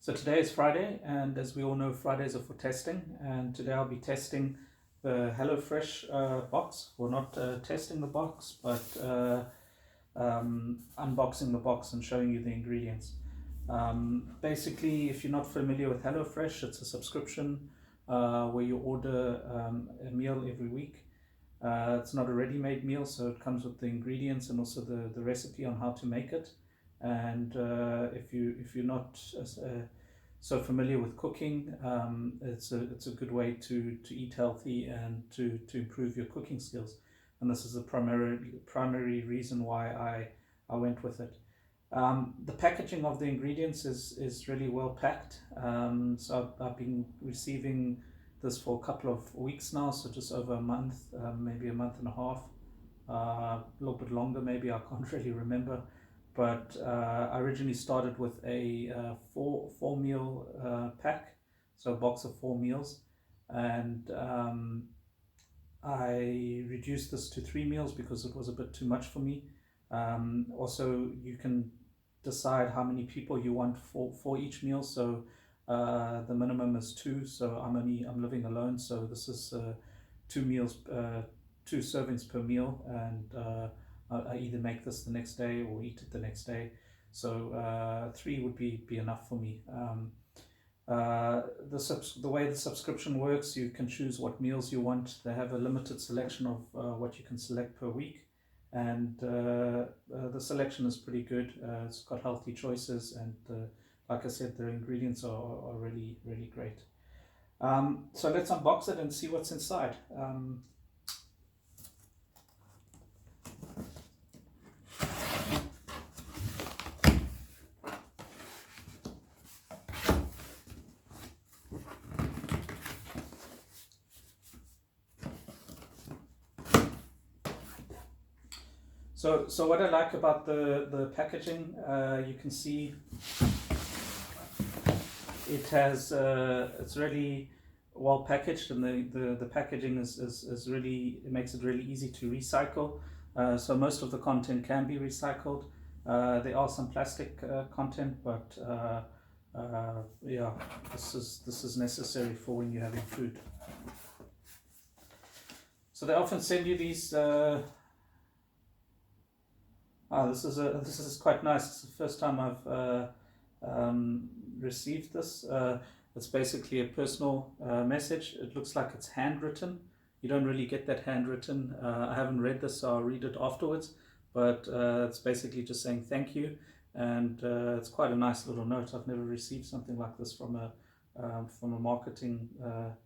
So today is Friday, and as we all know, Fridays are for testing. And today I'll be testing the HelloFresh box. Well, not testing the box, but unboxing the box and showing you the ingredients. Basically, if you're not familiar with HelloFresh, it's a subscription where you order a meal every week. It's not a ready-made meal, so it comes with the ingredients and also the recipe on how to make it. And if you're not so familiar with cooking, it's a good way to eat healthy and to improve your cooking skills. And this is the primary reason why I went with it. The packaging of the ingredients is really well packed. So I've been receiving this for a couple of weeks now, so just over a month, maybe a month and a half, a little bit longer maybe, I can't really remember. But I originally started with a four meal pack, so a box of 4 meals, and I reduced this to 3 meals because it was a bit too much for me. Also, you can decide how many people you want for each meal. So the minimum is 2. So I'm living alone, so this is 2 meals, 2 servings per meal, and I either make this the next day or eat it the next day. So 3 would be enough for me. The way the subscription works, you can choose what meals you want. They have a limited selection of what you can select per week, and the selection is pretty good. It's got healthy choices, and like I said, the ingredients are really, really great. So let's unbox it and see what's inside. So what I like about the packaging, you can see it has it's really well packaged, and the packaging is really, it makes it really easy to recycle. So most of the content can be recycled. There are some plastic content, but yeah, this is necessary for when you're having food. So they often send you these. This is quite nice. It's the first time I've received this. It's basically a personal message. It looks like it's handwritten. You don't really get that handwritten. I haven't read this, so I'll read it afterwards. But it's basically just saying thank you, and it's quite a nice little note. I've never received something like this from a marketing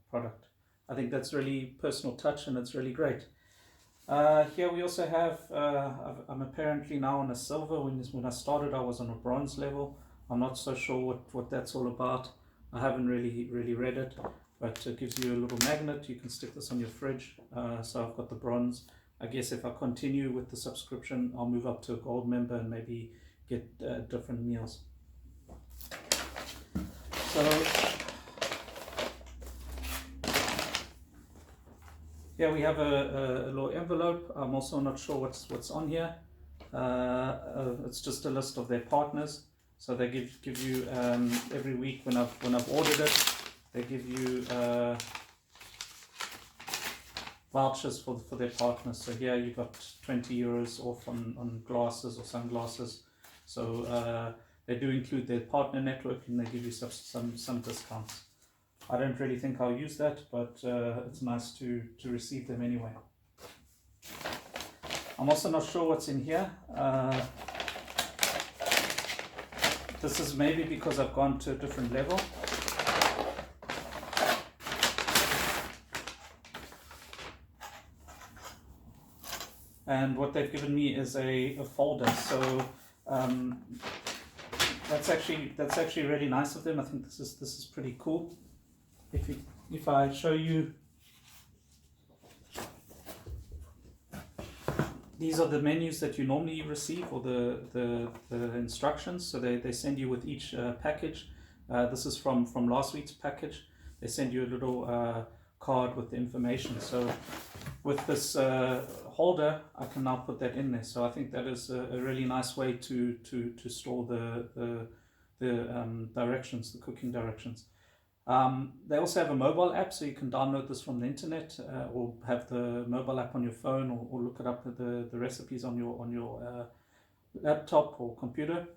product. I think that's really personal touch, and it's really great. Here we also have, I'm apparently now on a silver. When I started I was on a bronze level. I'm not so sure what that's all about. I haven't really read it, but it gives you a little magnet. You can stick this on your fridge. So I've got the bronze. I guess if I continue with the subscription, I'll move up to a gold member and maybe get different meals. So here we have a little envelope. I'm also not sure what's on here. It's just a list of their partners. So they give you every week when I've ordered it, they give you vouchers for their partners. So here you got 20 euros off on glasses or sunglasses. So they do include their partner network, and they give you some discounts. I don't really think I'll use that, but it's nice to receive them anyway. I'm also not sure what's in here. This is maybe because I've gone to a different level. And what they've given me is a folder. So that's actually really nice of them. I think this is pretty cool. If I show you, these are the menus that you normally receive, or the instructions. So they send you with each package. This is from last week's package. They send you a little card with the information. So with this holder, I can now put that in there. So I think that is a really nice way to store the directions, the cooking directions. They also have a mobile app, so you can download this from the internet, or have the mobile app on your phone, or look it up at the recipes on your laptop or computer.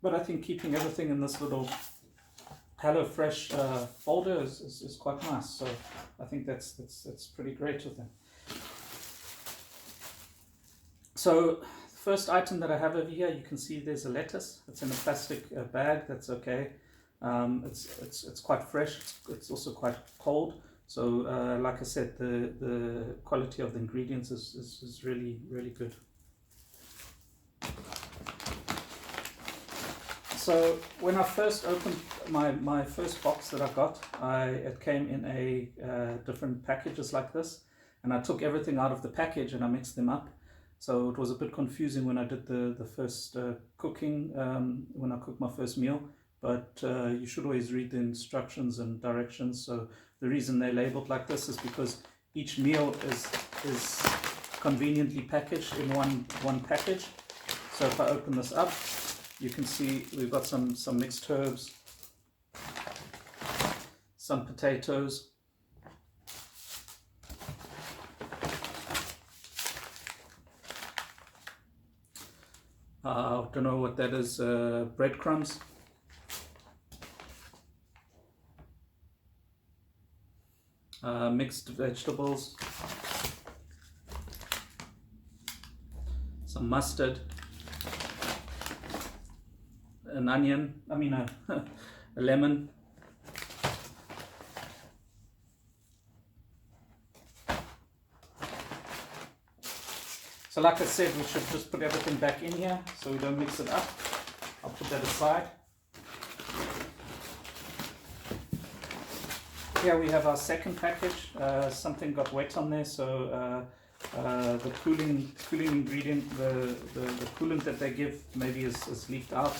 But I think keeping everything in this little HelloFresh folder is quite nice. So I think that's pretty great with them. So the first item that I have over here, you can see there's a lettuce. It's in a plastic bag. That's okay. It's quite fresh. It's also quite cold. So like I said, the quality of the ingredients is really, really good. So when I first opened my first box that I got, it came in a different packages like this, and I took everything out of the package and I mixed them up. So it was a bit confusing when I did the first cooking, when I cooked my first meal. But you should always read the instructions and directions. So the reason they're labeled like this is because each meal is conveniently packaged in one package. So if I open this up, you can see we've got some mixed herbs, some potatoes, I don't know what that is, breadcrumbs, mixed vegetables, some mustard, an onion, a lemon, so like I said, we should just put everything back in here so we don't mix it up. I'll put that aside. Here we have our second package. Something got wet on there, so the cooling ingredient, the coolant that they give maybe is leaked out.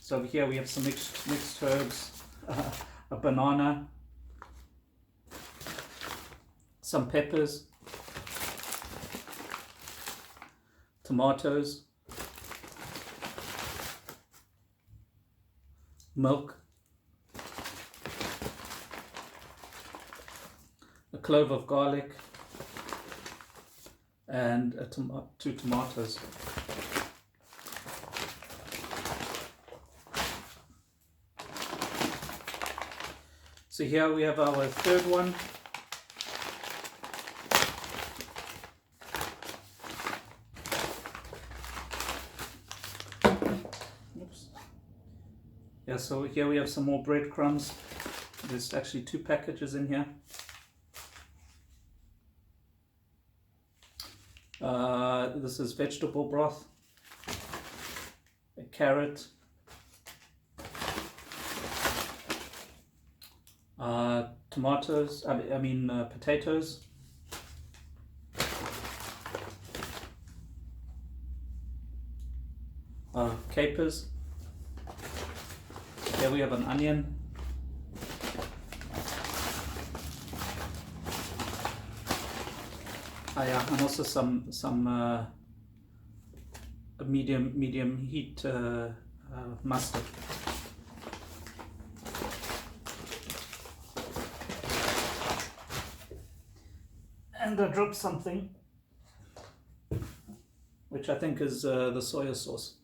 So over here we have some mixed herbs, a banana, some peppers, tomatoes, milk, a clove of garlic, and two tomatoes. So here we have our third one. Oops. Yeah, so here we have some more breadcrumbs. There's actually two packages in here. This is vegetable broth, a carrot, tomatoes, potatoes, capers. Here we have an onion, and also some medium heat mustard. And I dropped something, which I think is the soya sauce.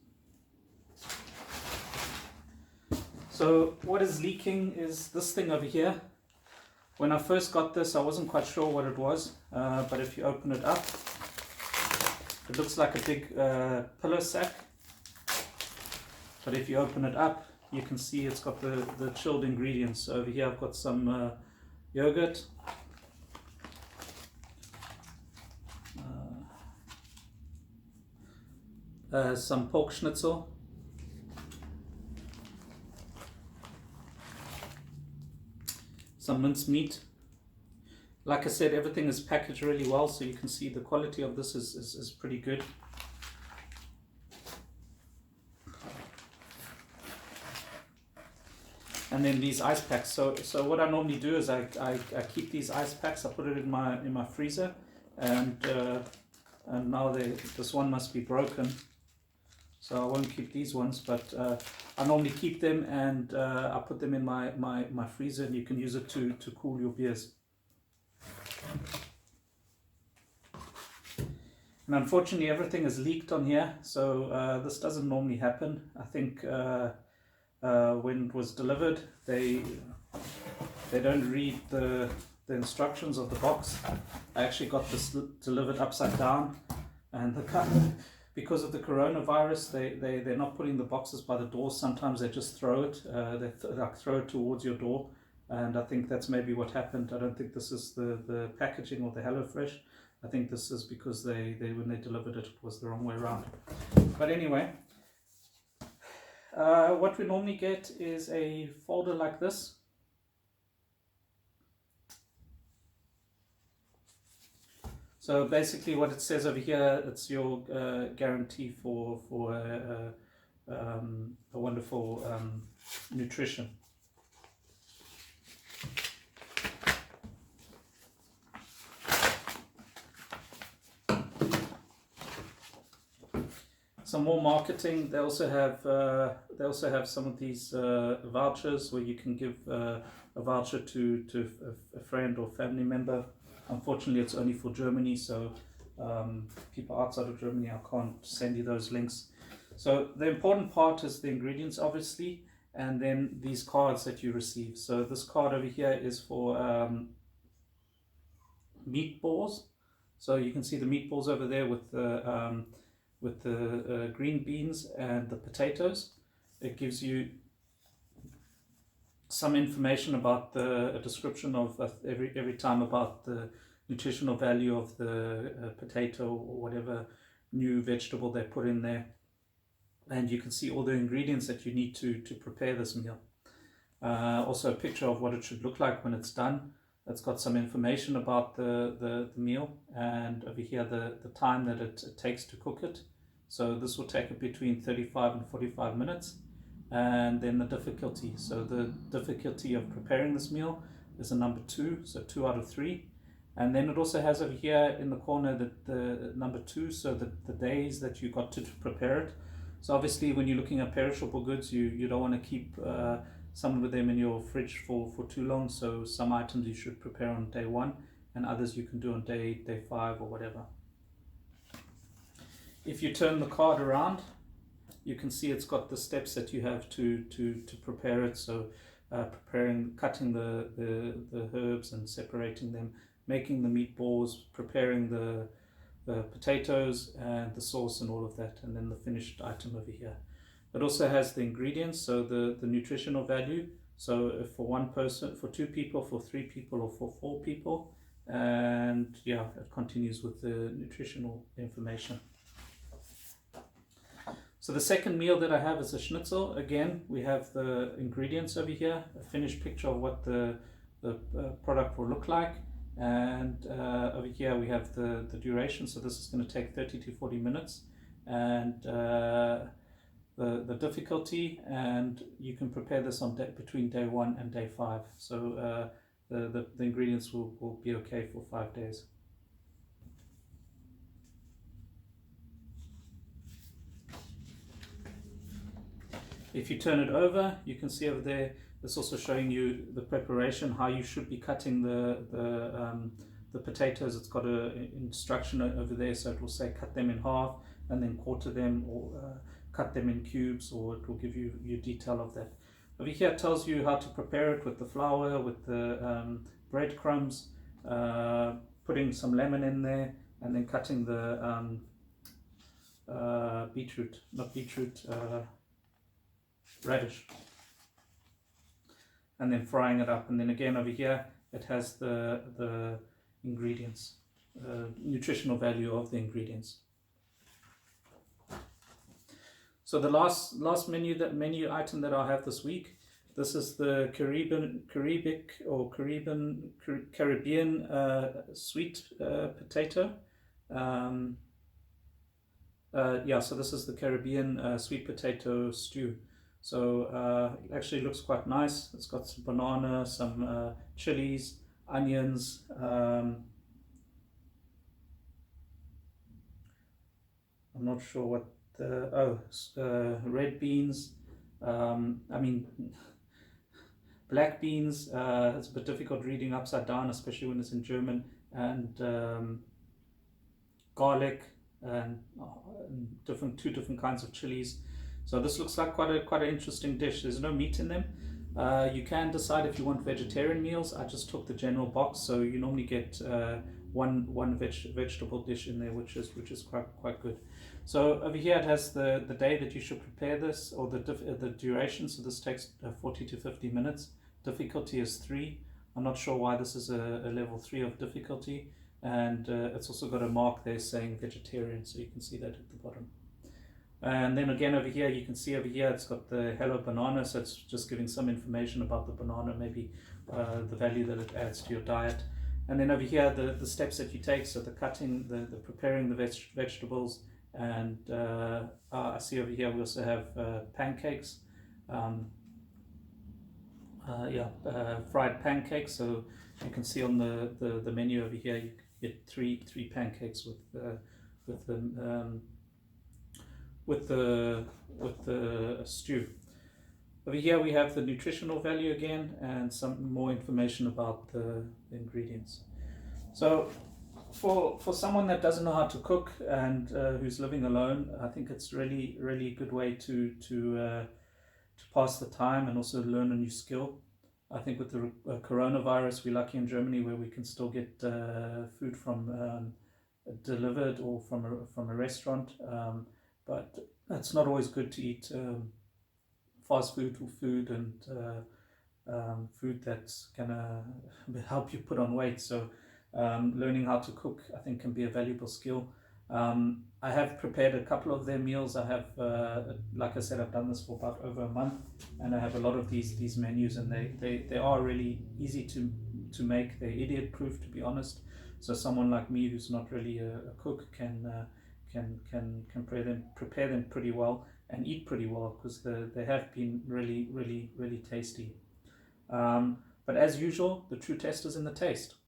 So what is leaking is this thing over here. When I first got this, I wasn't quite sure what it was, but if you open it up, it looks like a big pillow sack. But if you open it up, you can see it's got the chilled ingredients. So over here I've got some yogurt, some pork schnitzel, some minced meat. Like I said, everything is packaged really well, so you can see the quality of this is pretty good. And then these ice packs. So what I normally do is I keep these ice packs. I put it in my freezer, and now this one must be broken. so I won't keep these ones, but I normally keep them, and I put them in my freezer, and you can use it to cool your beers. And unfortunately everything is leaked on here, so this doesn't normally happen. I think when it was delivered, they don't read the instructions of the box. I actually got this delivered upside down, and because of the coronavirus, they're not putting the boxes by the door. Sometimes they just throw it. They throw it towards your door, and I think that's maybe what happened. I don't think this is the packaging or the HelloFresh. I think this is because they when they delivered it, it was the wrong way around. But anyway, what we normally get is a folder like this. So basically what it says over here, it's your guarantee for a wonderful nutrition. Some more marketing. They also have some of these vouchers where you can give a voucher to a friend or family member. Unfortunately, it's only for Germany, so people outside of Germany, I can't send you those links. So the important part is the ingredients, obviously, and then these cards that you receive. So this card over here is for meatballs. So you can see the meatballs over there with the green beans and the potatoes. It gives you some information about a description of every time about the nutritional value of the potato or whatever new vegetable they put in there, and you can see all the ingredients that you need to prepare this meal. Also a picture of what it should look like when it's done. It's got some information about the meal, and over here the time that it takes to cook it. So this will take it between 35 and 45 minutes. And then the difficulty. So the difficulty of preparing this meal is a number 2, so 2 out of 3. And then it also has over here in the corner the number 2, so the days that you got to prepare it. So obviously when you're looking at perishable goods, you don't want to keep some of them in your fridge for too long. So some items you should prepare on day 1, and others you can do on day 5 or whatever. If you turn the card around, you can see it's got the steps that you have to prepare it. So cutting the herbs and separating them, making the meatballs, preparing the potatoes and the sauce and all of that, and then the finished item over here. It also has the ingredients, so the nutritional value. So for one person, for 2 people, for 3 people, or for 4 people. And yeah, it continues with the nutritional information. So the second meal that I have is a schnitzel. Again, we have the ingredients over here, a finished picture of what the product will look like. And over here we have the duration. So this is going to take 30 to 40 minutes. And the difficulty, and you can prepare this on between day 1 and day 5. So the ingredients will be okay for 5 days. If you turn it over, you can see over there, it's also showing you the preparation, how you should be cutting the potatoes. It's got an instruction over there, so it will say cut them in half and then quarter them, or cut them in cubes, or it will give you detail of that. Over here it tells you how to prepare it with the flour, with the breadcrumbs, putting some lemon in there, and then cutting the radish, and then frying it up. And then again over here it has the ingredients, nutritional value of the ingredients. So the last menu item that I have this week, this is the Caribbean sweet potato. So this is the Caribbean sweet potato stew. So it actually looks quite nice. It's got some banana, some chilies, onions, I'm not sure what red beans. I mean, black beans. It's a bit difficult reading upside down, especially when it's in German. And garlic and two different kinds of chilies. So this looks like quite an interesting dish. There's no meat in them. You can decide if you want vegetarian meals. I just took the general box, so you normally get one vegetable dish in there, which is quite good. So over here it has the day that you should prepare this, or the duration. So this takes 40 to 50 minutes. Difficulty is 3. I'm not sure why this is a level 3 of difficulty, and it's also got a mark there saying vegetarian, so you can see that at the bottom. And then again over here, you can see over here it's got the Hello Banana, so it's just giving some information about the banana, maybe the value that it adds to your diet. And then over here, the steps that you take, so the cutting, the preparing the vegetables, and I see over here we also have pancakes. Fried pancakes. So you can see on the menu over here, you get three pancakes with the stew. Over here we have the nutritional value again, and some more information about the ingredients. So for someone that doesn't know how to cook and who's living alone, I think it's really a good way to pass the time and also learn a new skill. I think with the coronavirus, we're lucky in Germany where we can still get food from delivered or from a restaurant, but it's not always good to eat fast food or food and food that's gonna help you put on weight. So learning how to cook, I think, can be a valuable skill. I have prepared a couple of their meals. I have, like I said, I've done this for about over a month, and I have a lot of these menus, and they are really easy to make. They're idiot proof, to be honest. So someone like me who's not really a cook can prepare them pretty well and eat pretty well, because they have been really tasty. But as usual, the true test is in the taste.